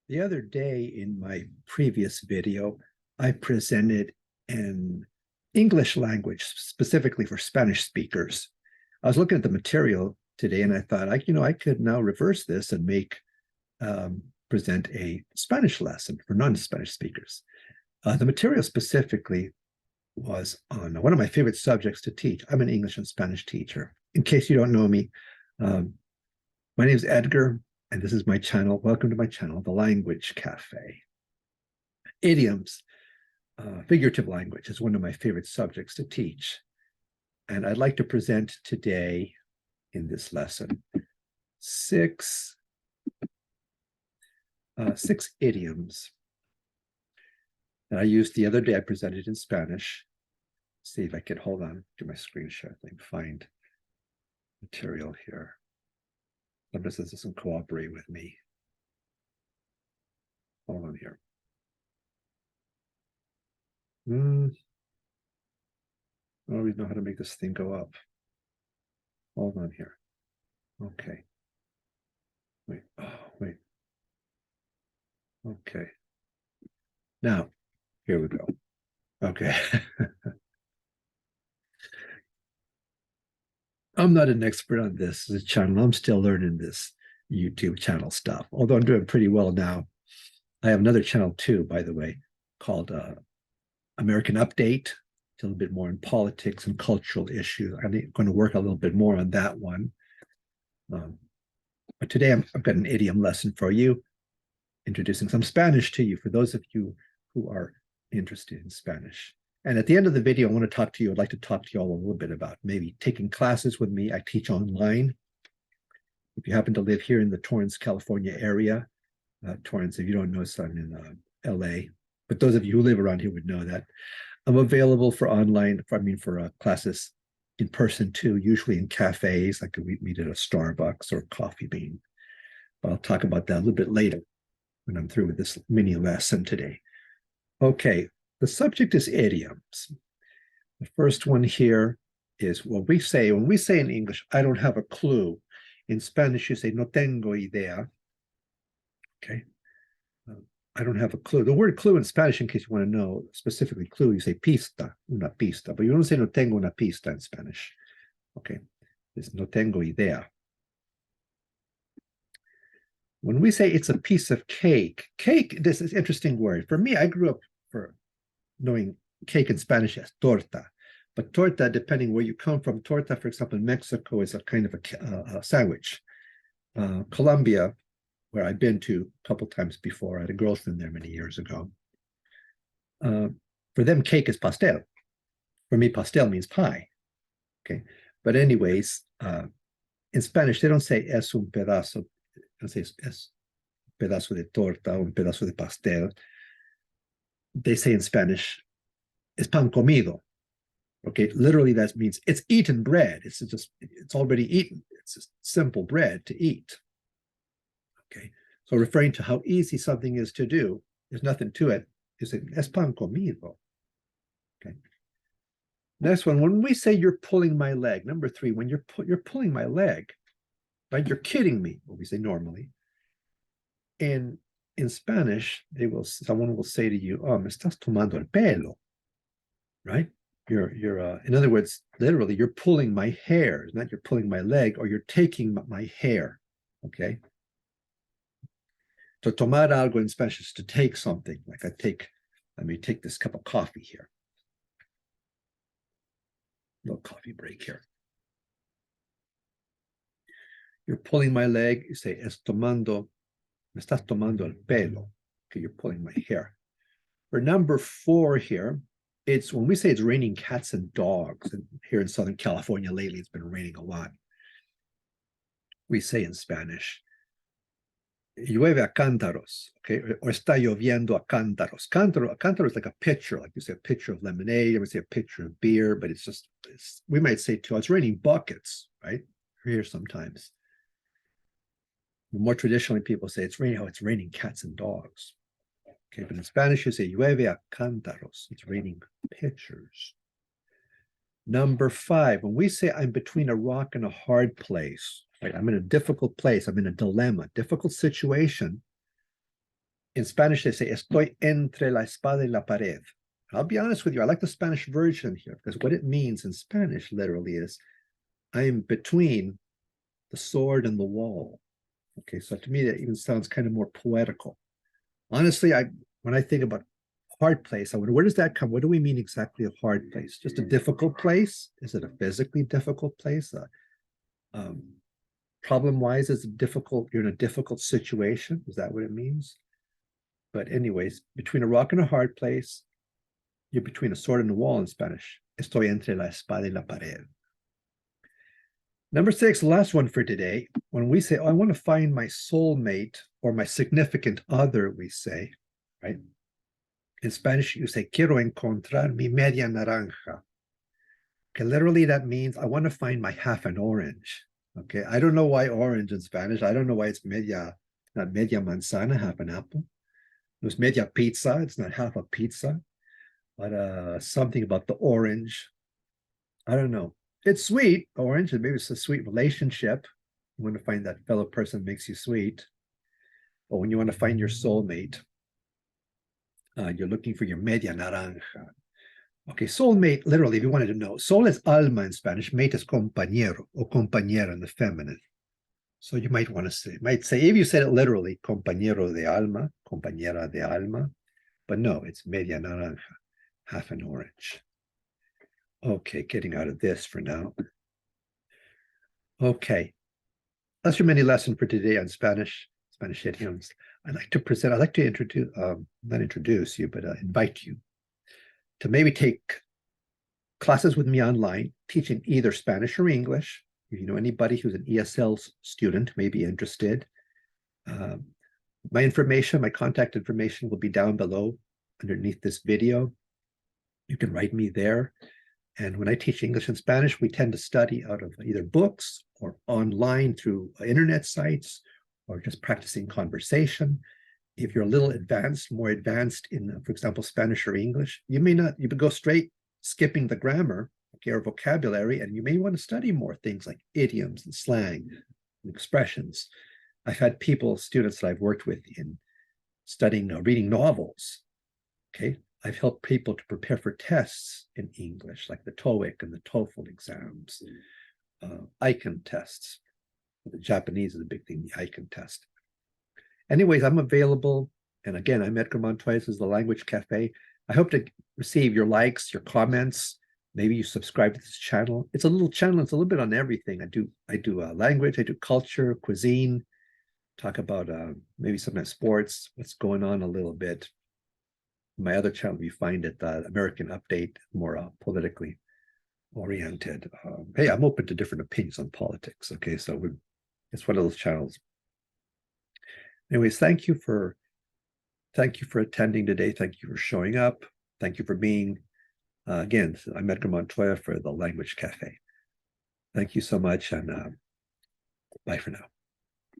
The other day in my previous video, I presented an English language specifically for Spanish speakers. I was looking at the material today and I thought, I could now reverse this and present a Spanish lesson for non-Spanish speakers. The material specifically was on one of my favorite subjects to teach. I'm an English and Spanish teacher. In case you don't know me, my name is Edgar, and this is my channel. Welcome to my channel, The Language Cafe. Idioms, figurative language, is one of my favorite subjects to teach. And I'd like to present today in this lesson six idioms that I used the other day. I presented in Spanish. See if I can, hold on to my screen share thing, find material here. Sometimes this doesn't cooperate with me. Hold on here. I don't really know how to make this thing go up. Hold on here. Okay. Wait. Okay. Now, here we go. Okay. I'm not an expert on this as a channel. I'm still learning this YouTube channel stuff, although I'm doing pretty well now. I have another channel too, by the way, called American Update. It's a little bit more in politics and cultural issues. I'm going to work a little bit more on that one. But today I've got an idiom lesson for you, introducing some Spanish to you for those of you who are interested in Spanish. And at the end of the video, I want to talk to you. I'd like to talk to you all a little bit about maybe taking classes with me. I teach online. If you happen to live here in the Torrance, California area, Torrance, if you don't know, so I'm in LA. But those of you who live around here would know that I'm available for online, for classes in person too, usually in cafes, like we meet at a Starbucks or Coffee Bean. But I'll talk about that a little bit later when I'm through with this mini lesson today. Okay, the subject is idioms. The first one here is when we say in English, I don't have a clue. In Spanish, you say, no tengo idea. Okay. I don't have a clue. The word clue in Spanish, in case you want to know specifically clue, you say pista, una pista, but you don't say no tengo una pista in Spanish. Okay. It's no tengo idea. When we say it's a piece of cake, this is an interesting word. For me, I grew up knowing cake in Spanish as torta. But torta, depending where you come from, torta, for example, in Mexico is a kind of a sandwich. Colombia, where I've been to a couple times before, I had a girlfriend there many years ago. For them, cake is pastel. For me, pastel means pie. Okay, but anyways, in Spanish, they don't say es un pedazo. They say es un pedazo de torta or un pedazo de pastel. They say in Spanish, es pan comido. Okay, literally that means it's eaten bread. It's already eaten. It's just simple bread to eat. Okay, so referring to how easy something is to do, there's nothing to it. You say es pan comido. Okay. Next one, when we say you're pulling my leg, number 3, when you're pulling my leg, right? You're kidding me. What we say normally. In Spanish, someone will say to you, "Oh, me estás tomando el pelo," right? You're in other words, literally, you're pulling my hair. It's not you're pulling my leg, or you're taking my hair. Okay. To tomar algo in Spanish is to take something. Like let me take this cup of coffee here. Little coffee break here. You're pulling my leg. You say, me estás tomando el pelo. Okay, you're pulling my hair. For number 4 here, it's when we say it's raining cats and dogs, and here in Southern California lately, it's been raining a lot. We say in Spanish, llueve a cántaros, okay, or está lloviendo a cántaros. Cántaro is like a pitcher, like you say a pitcher of lemonade, you would say a pitcher of beer, but we might say too, it's raining buckets, right? Here sometimes. More traditionally, people say it's raining cats and dogs. Okay, but in Spanish, you say llueve a cántaros. It's raining pitchers. Number 5, when we say I'm between a rock and a hard place, right? I'm in a difficult place. I'm in a dilemma, difficult situation. In Spanish, they say, estoy entre la espada y la pared. I'll be honest with you, I like the Spanish version here because what it means in Spanish literally is I am between the sword and the wall. Okay, so to me, that even sounds kind of more poetical. Honestly, when I think about hard place, I wonder, where does that come? What do we mean exactly a hard place? Just a difficult place? Is it a physically difficult place? Um, Problem-wise, is it difficult? You're in a difficult situation. Is that what it means? But anyways, between a rock and a hard place, you're between a sword and a wall in Spanish. Estoy entre la espada y la pared. Number 6, the last one for today. When we say, oh, I want to find my soulmate or my significant other, we say, right? In Spanish, you say, quiero encontrar mi media naranja. Okay, literally that means I want to find my half an orange. Okay, I don't know why orange in Spanish. I don't know why it's media, not media manzana, half an apple. It was media pizza. It's not half a pizza, but something about the orange. I don't know. It's sweet, orange, and maybe it's a sweet relationship. You want to find that fellow person makes you sweet. But when you want to find your soulmate, you're looking for your media naranja. Okay, soulmate, literally, if you wanted to know, soul is alma in Spanish, mate is compañero or compañera in the feminine. So you might want to say, if you said it literally, compañero de alma, compañera de alma, but no, it's media naranja, half an orange. Okay, getting out of this for now. Okay, that's your mini lesson for today on Spanish idioms. I'd like to introduce, not introduce you, but invite you to maybe take classes with me online, teaching either Spanish or English. If you know anybody who's an ESL student, may be interested. My contact information will be down below underneath this video. You can write me there. And when I teach English and Spanish, we tend to study out of either books or online through internet sites or just practicing conversation. If you're a little advanced, more advanced in, for example, Spanish or English, you could go straight skipping the grammar, okay, or vocabulary, and you may want to study more things like idioms and slang and expressions. I've had students that I've worked with in studying, reading novels, okay? I've helped people to prepare for tests in English, like the TOEIC and the TOEFL exams, ICANN tests. The Japanese is a big thing, the ICANN test. Anyways, I'm available. And again, I'm Edgar Montoya. This is the Language Cafe. I hope to receive your likes, your comments. Maybe you subscribe to this channel. It's a little channel. It's a little bit on everything. I do language. I do culture, cuisine. Talk about maybe sometimes sports. What's going on a little bit. My other channel, you find it American Update, more politically oriented. Hey, I'm open to different opinions on politics. Okay, so it's one of those channels. Anyways, thank you for attending today. Thank you for showing up. Thank you for being, again, I'm Edgar Montoya for the Language Cafe. Thank you so much, and bye for now.